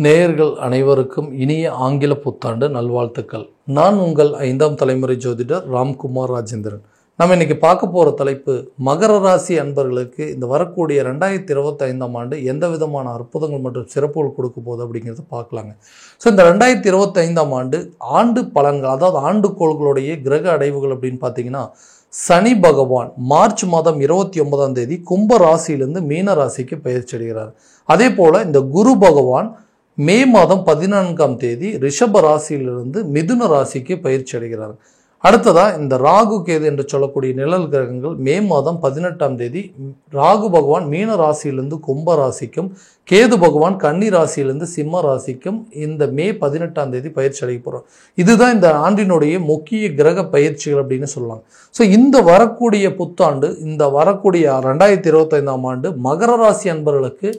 நேயர்கள் அனைவருக்கும் இனிய ஆங்கில புத்தாண்டு நல்வாழ்த்துக்கள். நான் உங்கள் 5ஆம் தலைமுறை ஜோதிடர் ராம்குமார் ராஜேந்திரன். நம்ம இன்னைக்கு பார்க்க போகிற தலைப்பு, மகர ராசி அன்பர்களுக்கு இந்த வரக்கூடிய 2025ஆம் ஆண்டு எந்த விதமான அற்புதங்கள் மற்றும் சிறப்புகள் கொடுக்க போகுது அப்படிங்கிறத பார்க்கலாங்க. ஸோ இந்த 2025ஆம் ஆண்டு ஆண்டு பலன்கள், அதாவது ஆண்டுகோள்களுடைய கிரக அடைவுகள் அப்படின்னு பார்த்தீங்கன்னா, சனி பகவான் மார்ச் மாதம் 29ஆம் தேதி கும்ப ராசியிலிருந்து மீன ராசிக்கு பயிற்சி அடைகிறார். அதே போல இந்த குரு பகவான் மே மாதம் 14ஆம் தேதி ரிஷப ராசியிலிருந்து மிதுன ராசிக்கு பயிற்சி அடைகிறார். அடுத்ததா இந்த ராகு கேது என்று சொல்லக்கூடிய நிழல் கிரகங்கள் மே மாதம் 18ஆம் தேதி ராகு பகவான் மீன ராசியிலிருந்து கும்ப ராசிக்கும், கேது பகவான் கன்னி ராசியிலிருந்து சிம்ம ராசிக்கும் இந்த மே 18ஆம் தேதி பயிற்சி அடைய போகிறோம். இதுதான் இந்த ஆண்டினுடைய முக்கிய கிரக பயிற்சிகள் அப்படின்னு சொல்லலாம். ஸோ இந்த வரக்கூடிய புத்தாண்டு, இந்த வரக்கூடிய 2025ஆம் ஆண்டு மகர ராசி அன்பர்களுக்கு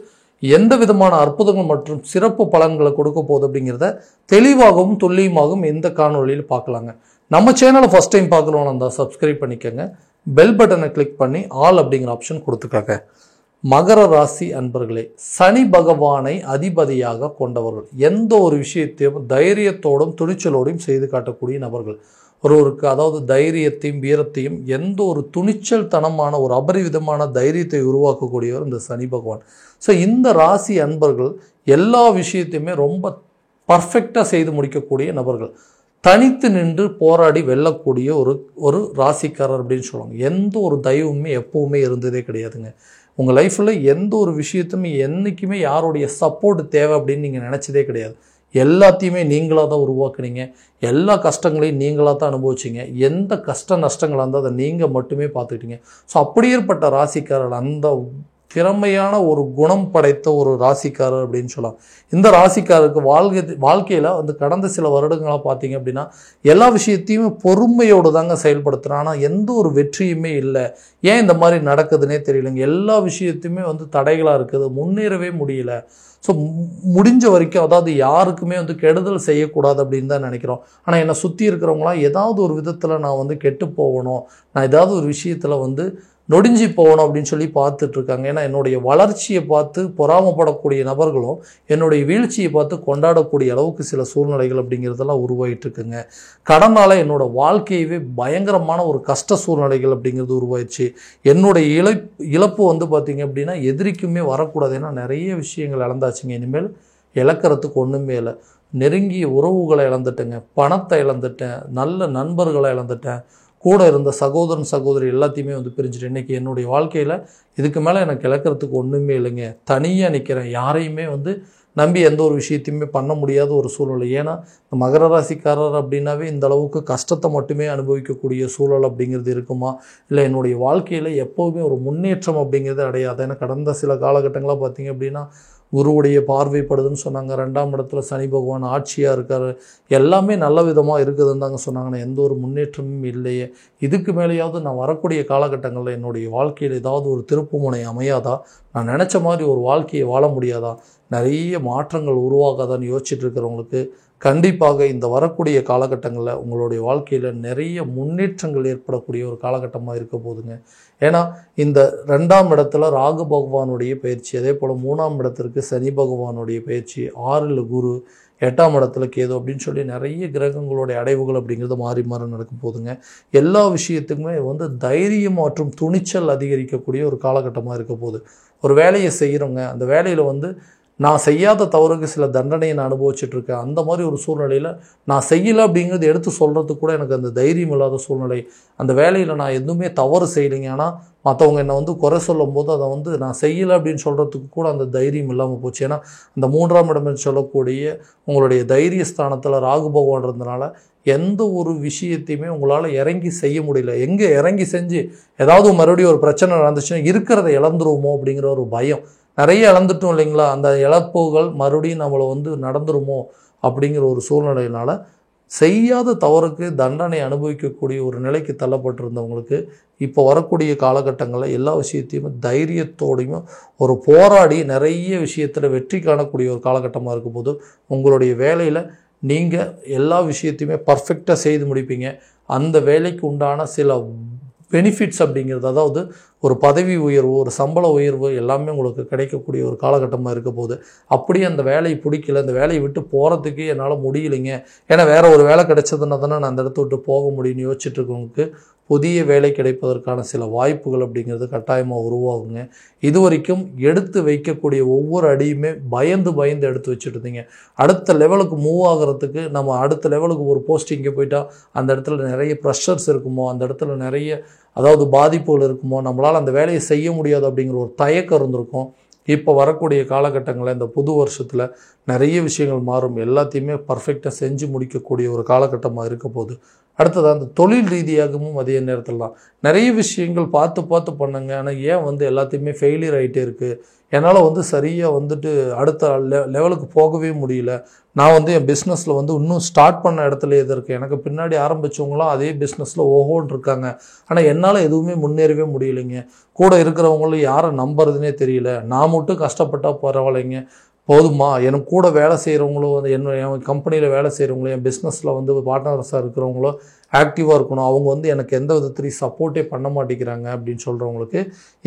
எந்த விதமான அற்புதங்கள் மற்றும் சிறப்பு பலன்களை கொடுக்க போகுது அப்படிங்கிறத தெளிவாகவும் துல்லியமாகவும் இந்த காணொலியில் பார்க்கலாங்க. நம்ம சேனலை ஃபர்ஸ்ட் டைம் பார்க்கணும்னு இருந்தால் சப்ஸ்கிரைப் பண்ணிக்கோங்க, பெல் பட்டனை கிளிக் பண்ணி ஆல் அப்படிங்கிற ஆப்ஷன் கொடுத்துக்காங்க. மகர ராசி அன்பர்களே, சனி பகவானை அதிபதியாக கொண்டவர்கள், எந்த ஒரு விஷயத்தையும் தைரியத்தோடும் துணிச்சலோடும் செய்து காட்டக்கூடிய நபர்கள். ஒருவருக்கு அதாவது தைரியத்தையும் வீரத்தையும், எந்த ஒரு துணிச்சல் தனமான ஒரு அபரிவிதமான தைரியத்தை உருவாக்கக்கூடியவர் இந்த சனி பகவான். ஸோ இந்த ராசி அன்பர்கள் எல்லா விஷயத்தையுமே ரொம்ப பர்ஃபெக்டாக செய்து முடிக்கக்கூடிய நபர்கள், தனித்து நின்று போராடி வெல்லக்கூடிய ஒரு ராசிக்காரர் அப்படின்னு சொல்லுவாங்க. எந்த ஒரு தெய்வமுமே எப்பவுமே இருந்ததே கிடையாதுங்க. உங்கள் லைஃப்பில் எந்த ஒரு விஷயத்தையுமே என்றைக்குமே யாருடைய சப்போர்ட் தேவை அப்படின்னு நீங்கள் நினச்சதே கிடையாது. எல்லாத்தையுமே நீங்களாக தான் உருவாக்குனீங்க, எல்லா கஷ்டங்களையும் நீங்களாக தான் அனுபவிச்சிங்க. எந்த கஷ்ட நஷ்டங்களாக இருந்தால் அதை நீங்கள் மட்டுமே பார்த்துக்கிட்டீங்க. ஸோ அப்படியேற்பட்ட ராசிக்காரர், அந்த திறமையான ஒரு குணம் படைத்த ஒரு ராசிக்காரர் அப்படின்னு சொல்லலாம். இந்த ராசிக்காரருக்கு வாழ்க்கையில் வந்து கடந்த சில வருடங்களாக பார்த்தீங்க அப்படின்னா எல்லா விஷயத்தையுமே பொறுமையோடு தாங்க செயல்படுத்துகிறேன். ஆனால் எந்த ஒரு வெற்றியுமே இல்லை. ஏன் இந்த மாதிரி நடக்குதுன்னே தெரியலைங்க. எல்லா விஷயத்தையுமே வந்து தடைகளாக இருக்குது, முன்னேறவே முடியல. ஸோ முடிஞ்ச வரைக்கும், அதாவது யாருக்குமே வந்து கெடுதல் செய்யக்கூடாது அப்படின்னு தான் நினைக்கிறோம். ஆனால் என்னை சுற்றி இருக்கிறவங்களாம் ஏதாவது ஒரு விதத்தில் நான் வந்து கெட்டு போகணும், நான் ஏதாவது ஒரு விஷயத்தில் வந்து நொடிஞ்சு போகணும் அப்படின்னு சொல்லி பார்த்துட்ருக்காங்க. ஏன்னா என்னுடைய வளர்ச்சியை பார்த்து பொறாமப்படக்கூடிய நபர்களும் என்னுடைய வீழ்ச்சியை பார்த்து கொண்டாடக்கூடிய அளவுக்கு சில சூழ்நிலைகள் அப்படிங்கிறதெல்லாம் உருவாகிட்டு இருக்குங்க. கடனால் என்னோடய வாழ்க்கையவே பயங்கரமான ஒரு கஷ்ட சூழ்நிலைகள் அப்படிங்கிறது உருவாயிடுச்சு. என்னுடைய இழப்பு வந்து பார்த்திங்க அப்படின்னா எதிரிக்குமே வரக்கூடாது. ஏன்னா நிறைய விஷயங்கள் இழந்தாச்சுங்க. இனிமேல் இழக்கிறதுக்கு ஒன்றுமே இல்லை. நெருங்கிய உறவுகளை இழந்துட்டேங்க, பணத்தை இழந்துட்டேன், நல்ல நண்பர்களை இழந்துட்டேன், கூட இருந்த சகோதரன் சகோதரி எல்லாத்தையுமே வந்து பிரிஞ்சுட்டு இன்றைக்கி என்னுடைய வாழ்க்கையில் இதுக்கு மேலே எனக்கு இழக்கிறதுக்கு ஒன்றுமே இல்லைங்க. தனியாக நிற்கிறேன். யாரையுமே வந்து நம்பி எந்த ஒரு விஷயத்தையுமே பண்ண முடியாத ஒரு சூழ்நிலை. ஏன்னா இந்த மகர ராசிக்காரர் அப்படின்னாவே இந்த அளவுக்கு கஷ்டத்தை மட்டுமே அனுபவிக்கக்கூடிய சூழல் அப்படிங்கிறது இருக்குமா, இல்லை என்னுடைய வாழ்க்கையில் எப்போவுமே ஒரு முன்னேற்றம் அப்படிங்கிறது அடையாது. ஏன்னா கடந்த சில காலகட்டங்களாக பார்த்திங்க அப்படின்னா குருவுடைய பார்வைப்படுதுன்னு சொன்னாங்க. 2ஆம் இடத்துல சனி பகவான் ஆட்சியாக இருக்கார், எல்லாமே நல்ல விதமாக இருக்குதுன்னு தாங்க சொன்னாங்கன்னா எந்த ஒரு முன்னேற்றமும் இல்லையே. இதுக்கு மேலேயாவது நான் வரக்கூடிய காலகட்டங்களில் என்னுடைய வாழ்க்கையில் ஏதாவது ஒரு திருப்புமுனை அமையாதா, நான் நினச்ச மாதிரி ஒரு வாழ்க்கையை வாழ முடியாதா, நிறைய மாற்றங்கள் உருவாகாதான்னு யோசிச்சுட்டு இருக்கிறவங்களுக்கு கண்டிப்பாக இந்த வரக்கூடிய காலகட்டங்களில் உங்களுடைய வாழ்க்கையில் நிறைய முன்னேற்றங்கள் ஏற்படக்கூடிய ஒரு காலகட்டமாக இருக்க போதுங்க. ஏன்னா இந்த 2ஆம் இடத்துல ராகு பகவானுடைய பயிற்சி, அதே போல் 3ஆம் இடத்திற்கு சனி பகவானுடைய பயிற்சி, 6ல் குரு, 8ஆம் இடத்துல கேது அப்படின்னு சொல்லி நிறைய கிரகங்களுடைய அடைவுகள் அப்படிங்கிறது மாறி மாறி நடக்க போதுங்க. எல்லா விஷயத்துக்குமே வந்து தைரியம் மற்றும் துணிச்சல் அதிகரிக்கக்கூடிய ஒரு காலகட்டமாக இருக்க போகுது. ஒரு வேலையை செய்கிறோங்க, அந்த வேலையில் வந்து நான் செய்யாத தவறுக்கு சில தண்டனையை நான் அனுபவிச்சுட்ருக்கேன். அந்த மாதிரி ஒரு சூழ்நிலையில் நான் செய்யலை அப்படிங்கிறது எடுத்து சொல்கிறதுக்கு கூட எனக்கு அந்த தைரியம் இல்லாத சூழ்நிலை. அந்த வேலையில் நான் எதுவுமே தவறு செய்யலைங்க, ஆனால் மற்றவங்க என்னை வந்து குறை சொல்லும் போது அதை வந்து நான் செய்யலை அப்படின்னு சொல்கிறதுக்கு கூட அந்த தைரியம் இல்லாமல் போச்சு. ஏன்னா அந்த 3ஆம் இடம் சொல்லக்கூடிய உங்களுடைய தைரிய ஸ்தானத்தில் ராகு பகவான் இருந்தனால எந்த ஒரு விஷயத்தையுமே உங்களால் இறங்கி செய்ய முடியல. எங்கே இறங்கி செஞ்சு ஏதாவது மறுபடியும் ஒரு பிரச்சனை நடந்துச்சுன்னா இருக்கிறத இழந்துருவோமோ அப்படிங்கிற ஒரு பயம். நிறைய இழந்துட்டோம் இல்லைங்களா, அந்த இழப்புகள் மறுபடியும் நம்மளை வந்து நடந்துருமோ அப்படிங்கிற ஒரு சூழ்நிலையினால் செய்யாத தவறுக்கு தண்டனை அனுபவிக்கக்கூடிய ஒரு நிலைக்கு தள்ளப்பட்டிருந்தவங்களுக்கு இப்போ வரக்கூடிய காலகட்டங்களில் எல்லா விஷயத்தையுமே தைரியத்தோடையும் ஒரு போராடி நிறைய விஷயத்தில் வெற்றி காணக்கூடிய ஒரு காலகட்டமாக இருக்கும் போது உங்களுடைய வேலையில் நீங்கள் எல்லா விஷயத்தையுமே பர்ஃபெக்டாக செய்து முடிப்பீங்க. அந்த வேலைக்கு உண்டான சில பெனிஃபிட்ஸ் அப்படிங்கிறது, அதாவது ஒரு பதவி உயர்வு, ஒரு சம்பள உயர்வு எல்லாமே உங்களுக்கு கிடைக்கக்கூடிய ஒரு காலகட்டமாக இருக்க போகுது. அப்படியே அந்த வேலையை பிடிக்கல, அந்த வேலையை விட்டு போகிறதுக்கு என்னால் முடியலைங்க, ஏன்னா வேறு ஒரு வேலை கிடைச்சதுன்னா தானே நான் அந்த இடத்த விட்டு போக முடியும்னு யோசிச்சுட்டு இருக்கவங்களுக்கு புதிய வேலை கிடைப்பதற்கான சில வாய்ப்புகள் அப்படிங்கிறது கட்டாயமாக உருவாகுங்க. இது வரைக்கும் எடுத்து வைக்கக்கூடிய ஒவ்வொரு அடியுமே பயந்து பயந்து எடுத்து வச்சுட்டு இருந்தீங்க. அடுத்த லெவலுக்கு மூவ் ஆகிறதுக்கு நம்ம அடுத்த லெவலுக்கு ஒரு போஸ்டிங்கே போயிட்டா அந்த இடத்துல நிறைய ப்ரெஷர்ஸ் இருக்குமோ, அந்த இடத்துல நிறைய அதாவது பாதிப்புகள் இருக்குமோ, நம்மளால் அந்த வேலையை செய்ய முடியாது அப்படிங்கிற ஒரு தயக்கம் இருந்திருக்கும். இப்போ வரக்கூடிய காலகட்டங்களில் இந்த புது வருஷத்தில் நிறைய விஷயங்கள் மாறும். எல்லாத்தையுமே பர்ஃபெக்டாக செஞ்சு முடிக்கக்கூடிய ஒரு காலகட்டமாக இருக்க போகுது. அடுத்தது அந்த தொழில் ரீதியாகவும் அதே நேரத்தில் தான் நிறைய விஷயங்கள் பார்த்து பார்த்து பண்ணுங்க. ஆனால் ஏன் எல்லாத்தையுமே ஃபெயிலியர் ஆகிட்டே இருக்குது, என்னால் சரியாக அடுத்த லெவலுக்கு போகவே முடியல, நான் என் பிஸ்னஸில் இன்னும் ஸ்டார்ட் பண்ண இடத்துல எது இருக்குது, எனக்கு பின்னாடி ஆரம்பித்தவங்களாம் அதே பிஸ்னஸில் ஓஹோன்னு இருக்காங்க, ஆனால் என்னால் எதுவுமே முன்னேறவே முடியலைங்க, கூட இருக்கிறவங்களும் யாரை நம்புறதுனே தெரியல, நான் மட்டும் கஷ்டப்பட்டால் பரவாயில்லைங்க, போதுமா, எனக்கு கூட வேலை செய்கிறவங்களும் என் கம்பெனியில் வேலை செய்கிறவங்களும் என் பிஸ்னஸில் பார்ட்னர்ஸாக இருக்கிறவங்களோ ஆக்டிவாக இருக்கணும், அவங்க எனக்கு எந்த விதத்துலையும் சப்போர்ட்டே பண்ண மாட்டேங்கிறாங்க அப்படின்னு சொல்கிறவங்களுக்கு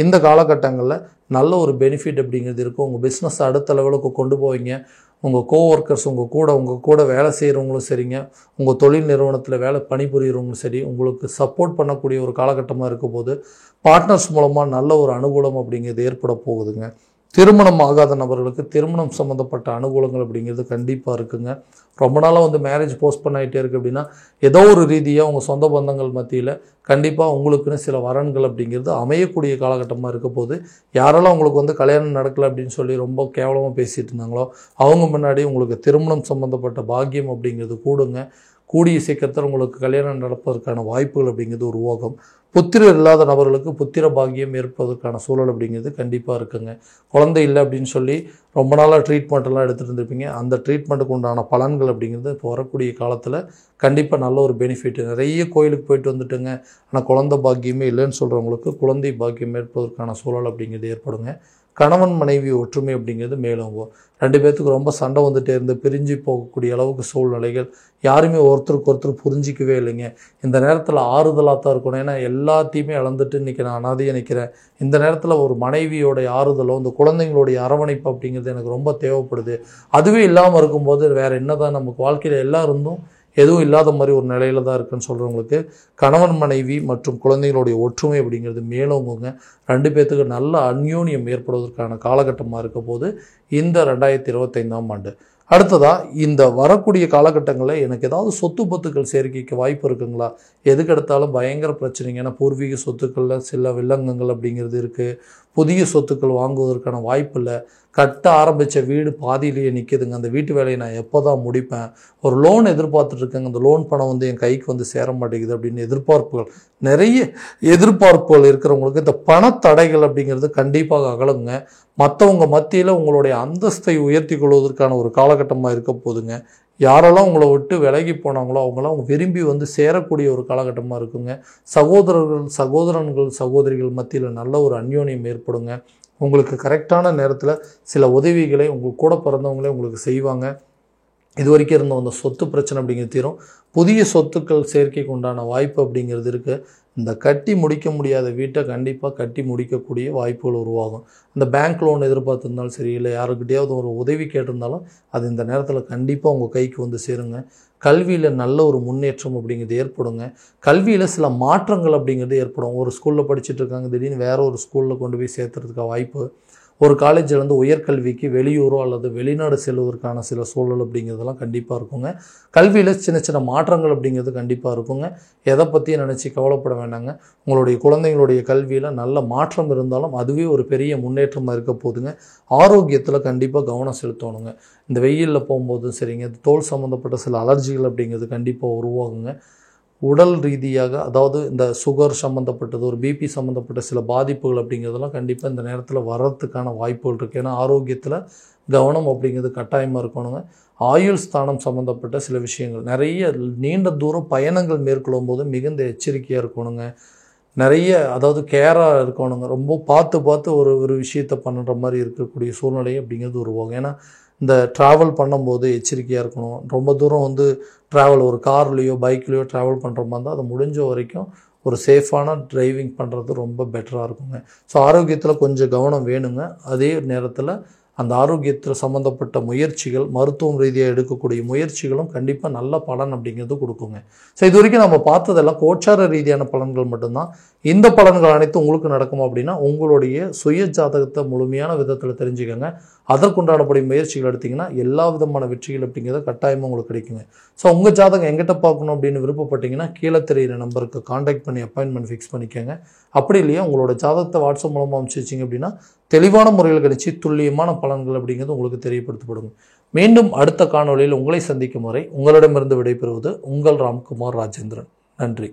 இந்த காலகட்டங்களில் நல்ல ஒரு பெனிஃபிட் அப்படிங்கிறது இருக்கும். உங்கள் பிஸ்னஸ் அடுத்த லெவலுக்கு கொண்டு போவீங்க. உங்கள் கோவொர்க்கர்ஸ் உங்கள் கூட வேலை செய்கிறவங்களும் சரிங்க, உங்கள் தொழில் நிறுவனத்தில் வேலை பணிபுரிகிறவங்களும் சரி, உங்களுக்கு சப்போர்ட் பண்ணக்கூடிய ஒரு காலகட்டமாக இருக்க போது பார்ட்னர்ஸ் மூலமாக நல்ல ஒரு அனுகூலம் அப்படிங்கிறது ஏற்பட போகுதுங்க. திருமணம் ஆகாத நபர்களுக்கு திருமணம் சம்மந்தப்பட்ட அனுகூலங்கள் அப்படிங்கிறது கண்டிப்பாக இருக்குங்க. ரொம்ப நாளாக மேரேஜ் போஸ்ட்போன் ஆகிட்டே இருக்குது அப்படின்னா ஏதோ ஒரு ரீதியாக உங்கள் சொந்த பந்தங்கள் மத்தியில் கண்டிப்பாக உங்களுக்குன்னு சில வரன்கள் அப்படிங்கிறது அமையக்கூடிய காலகட்டமாக இருக்க போது யாரெல்லாம் உங்களுக்கு கல்யாணம் நடக்கலை அப்படின்னு சொல்லி ரொம்ப கேவலமாக பேசிகிட்டு இருந்தாங்களோ அவங்க முன்னாடி உங்களுக்கு திருமணம் சம்மந்தப்பட்ட பாக்கியம் அப்படிங்கிறது கூடுங்க. கூடிய சீக்கிரத்தில் உங்களுக்கு கல்யாணம் நடப்பதற்கான வாய்ப்புகள் அப்படிங்கிறது உருவாகும். புத்திரர் இல்லாத நபர்களுக்கு புத்திர பாக்கியம் ஏற்பதற்கான சூழல் அப்படிங்கிறது கண்டிப்பாக இருக்குங்க. குழந்தை இல்லை அப்படின்னு சொல்லி ரொம்ப நாளாக ட்ரீட்மெண்ட்டெல்லாம் எடுத்துகிட்டு இருந்திருப்பீங்க, அந்த ட்ரீட்மெண்ட்டுக்கு உண்டான பலன்கள் அப்படிங்கிறது இப்போ வரக்கூடிய காலத்தில் கண்டிப்பாக நல்ல ஒரு பெனிஃபிட். நிறைய கோயிலுக்கு போயிட்டு வந்துட்டுங்க, ஆனால் குழந்தை பாக்கியமே இல்லைன்னு சொல்கிறவங்களுக்கு குழந்தை பாக்கியம் ஏற்பதற்கான சூழல் அப்படிங்கிறது ஏற்படுங்க. கணவன் மனைவி ஒற்றுமை அப்படிங்கிறது மேலோங்கும். ரெண்டு பேர்த்துக்கு ரொம்ப சண்டை வந்துட்டே இருந்து பிரிஞ்சு போகக்கூடிய அளவுக்கு சூழ்நிலைகள், யாருமே ஒருத்தருக்கு ஒருத்தர் புரிஞ்சிக்கவே இல்லைங்க. இந்த நேரத்தில் ஆறுதலாக தான் இருக்கணும். ஏன்னா எல்லாத்தையுமே இழந்துட்டு இன்றைக்கி நான் அனாதையாக நிற்கிறேன். இந்த நேரத்தில் ஒரு மனைவியோடைய ஆறுதலோ இந்த குழந்தைங்களுடைய அரவணைப்பு அப்படிங்கிறது எனக்கு ரொம்ப தேவைப்படுது. அதுவே இல்லாமல் இருக்கும்போது வேறு என்ன தான் நமக்கு வாழ்க்கையில் எல்லாம் இருந்தும் எதுவும் இல்லாத மாதிரி ஒரு நிலையில தான் இருக்குன்னு சொல்கிறவங்களுக்கு கணவன் மனைவி மற்றும் குழந்தைகளுடைய ஒற்றுமை அப்படிங்கிறது மேலோங்குங்க. ரெண்டு பேர்த்துக்கு நல்ல அந்யோன்யம் ஏற்படுவதற்கான காலகட்டமாக இருக்க போது இந்த 2025ஆம் ஆண்டு. அடுத்ததாக இந்த வரக்கூடிய காலகட்டங்களில் எனக்கு ஏதாவது சொத்து பத்துக்கள் சேர்க்கைக்கு வாய்ப்பு இருக்குங்களா? எதுக்கு எடுத்தாலும் பயங்கர பிரச்சனைங்க. ஏன்னா பூர்வீக சொத்துக்களில் சில வில்லங்கங்கள் அப்படிங்கிறது இருக்குது. புதிய சொத்துக்கள் வாங்குவதற்கான வாய்ப்பு இல்லை. கட்ட ஆரம்பித்த வீடு பாதியிலேயே நிற்கிதுங்க. அந்த வீட்டு வேலையை நான் எப்போ தான் முடிப்பேன்? ஒரு லோன் எதிர்பார்த்துட்ருக்கேங்க, அந்த லோன் பணம் என் கைக்கு சேர மாட்டேங்குது அப்படின்னு எதிர்பார்ப்புகள், நிறைய எதிர்பார்ப்புகள் இருக்கிறவங்களுக்கு இந்த பணத்தடைகள் அப்படிங்கிறது கண்டிப்பாக அகலுங்க. மற்றவங்க மத்தியில் உங்களுடைய அந்தஸ்தை உயர்த்தி கொள்வதற்கான ஒரு காலகட்டமாக இருக்க போதுங்க. யாரெல்லாம் உங்களை விட்டு விலகி போனாங்களோ அவங்களாம் விரும்பி சேரக்கூடிய ஒரு காலகட்டமாக இருக்குங்க. சகோதரிகள் மத்தியில் நல்ல ஒரு அந்யோன்யம் ஏற்படுங்க. உங்களுக்கு கரெக்டான நேரத்தில் சில உதவிகளை உங்கள் கூட பிறந்தவங்களே உங்களுக்கு செய்வாங்க. இது வரைக்கும் இருந்த அந்த சொத்து பிரச்சனை அப்படிங்கிறது தீரும். புதிய சொத்துக்கள் சேர்க்கைக்கு உண்டான வாய்ப்பு அப்படிங்கிறது இருக்குது. இந்த கட்டி முடிக்க முடியாத வீட்டை கண்டிப்பாக கட்டி முடிக்கக்கூடிய வாய்ப்புகள் உருவாகும். அந்த பேங்க் லோன் எதிர்பார்த்துருந்தாலும் சரி, இல்லை யாருக்கிட்டையாவது ஒரு உதவி கேட்டிருந்தாலும் அது இந்த நேரத்தில் கண்டிப்பாக உங்கள் கைக்கு சேருங்க. கல்வியில் நல்ல ஒரு முன்னேற்றம் அப்படிங்கிறது ஏற்படுங்க. கல்வியில் சில மாற்றங்கள் அப்படிங்கிறது ஏற்படும். ஒரு ஸ்கூலில் படிச்சுட்டு இருக்காங்க, திடீர்னு வேறு ஒரு ஸ்கூலில் கொண்டு போய் சேர்த்துறதுக்காக வாய்ப்பு. ஒரு காலேஜிலேருந்து உயர்கல்விக்கு வெளியூரோ அல்லது வெளிநாடு செல்வதற்கான சில சூழல் அப்படிங்கிறதெல்லாம் கண்டிப்பாக இருக்குங்க. கல்வியில் சின்ன சின்ன மாற்றங்கள் அப்படிங்கிறது கண்டிப்பாக இருக்குங்க. எதை பற்றியும் நினச்சி கவலைப்பட வேண்டாங்க. உங்களுடைய குழந்தைங்களுடைய கல்வியில் நல்ல மாற்றம் இருந்தாலும் அதுவே ஒரு பெரிய முன்னேற்றமாக இருக்க போதுங்க. ஆரோக்கியத்தில் கண்டிப்பாக கவனம் செலுத்தணுங்க. இந்த வெயிலில் போகும்போதும் சரிங்க, தோல் சம்மந்தப்பட்ட சில அலர்ஜிகள் அப்படிங்கிறது கண்டிப்பாக உருவாகுங்க. உடல் ரீதியாக அதாவது இந்த சுகர் சம்மந்தப்பட்டது, ஒரு பிபி சம்மந்தப்பட்ட சில பாதிப்புகள் அப்படிங்கிறதெல்லாம் கண்டிப்பாக இந்த நேரத்தில் வர்றதுக்கான வாய்ப்புகள் இருக்குது. ஏன்னா ஆரோக்கியத்தில் கவனம் அப்படிங்கிறது கட்டாயமாக இருக்கணுங்க. ஆயுள் ஸ்தானம் சம்மந்தப்பட்ட சில விஷயங்கள், நிறைய நீண்ட தூரம் பயணங்கள் மேற்கொள்ளும் போது மிகுந்த எச்சரிக்கையாக இருக்கணுங்க. நிறைய அதாவது கேராக இருக்கணுங்க. ரொம்ப பார்த்து ஒரு விஷயத்தை பண்ணுற மாதிரி இருக்கக்கூடிய சூழ்நிலை அப்படிங்கிறது உருவாகும். ஏன்னா இந்த ட்ராவல் பண்ணும்போது எச்சரிக்கையாக இருக்கணும். ரொம்ப தூரம் ட்ராவல் ஒரு கார்லேயோ பைக்லேயோ ட்ராவல் பண்ணுற மாதிரி இருந்தால் அது முடிஞ்ச வரைக்கும் ஒரு சேஃபான டிரைவிங் பண்ணுறது ரொம்ப பெட்டராக இருக்குங்க. ஸோ ஆரோக்கியத்தில் கொஞ்சம் கவனம் வேணுங்க. அதே நேரத்தில் அந்த ஆரோக்கியத்தில் சம்மந்தப்பட்ட முயற்சிகள், மருத்துவம் ரீதியாக எடுக்கக்கூடிய முயற்சிகளும் கண்டிப்பாக நல்ல பலன் அப்படிங்கிறது கொடுக்குங்க. ஸோ இது வரைக்கும் நம்ம பார்த்ததெல்லாம் கோச்சார ரீதியான பலன்கள் மட்டும்தான். இந்த பலன்கள் அனைத்தும் உங்களுக்கு நடக்குமா அப்படின்னா உங்களுடைய சுய ஜாதகத்தை முழுமையான விதத்தில் தெரிஞ்சுக்கோங்க. அதற்குண்டானபடி முயற்சிகள் எடுத்திங்கன்னா எல்லா விதமான வெற்றிகள் அப்படிங்கிறத கட்டாயமாக உங்களுக்கு கிடைக்குங்க. ஸோ உங்கள் ஜாதகம் எங்கிட்ட பார்க்கணும் அப்படின்னு விருப்பப்பட்டீங்கன்னா கீழே தெரியிற நம்பருக்கு காண்டாக்ட் பண்ணி அப்பாயின்மெண்ட் ஃபிக்ஸ் பண்ணிக்கோங்க. அப்படி இல்லையா உங்களோட ஜாதகத்தை வாட்ஸ்அப் மூலமாக அனுப்பிச்சு வச்சிங்க அப்படின்னா தெளிவான முறையில் கிடைச்சி துல்லியமான பலன்கள் அப்படிங்கிறது உங்களுக்கு தெரியப்படுத்தப்படுங்க. மீண்டும் அடுத்த காணொளியில் உங்களை சந்திக்கும் வரை உங்களிடமிருந்து விடைபெறுவது உங்கள் ராம்குமார் ராஜேந்திரன். நன்றி.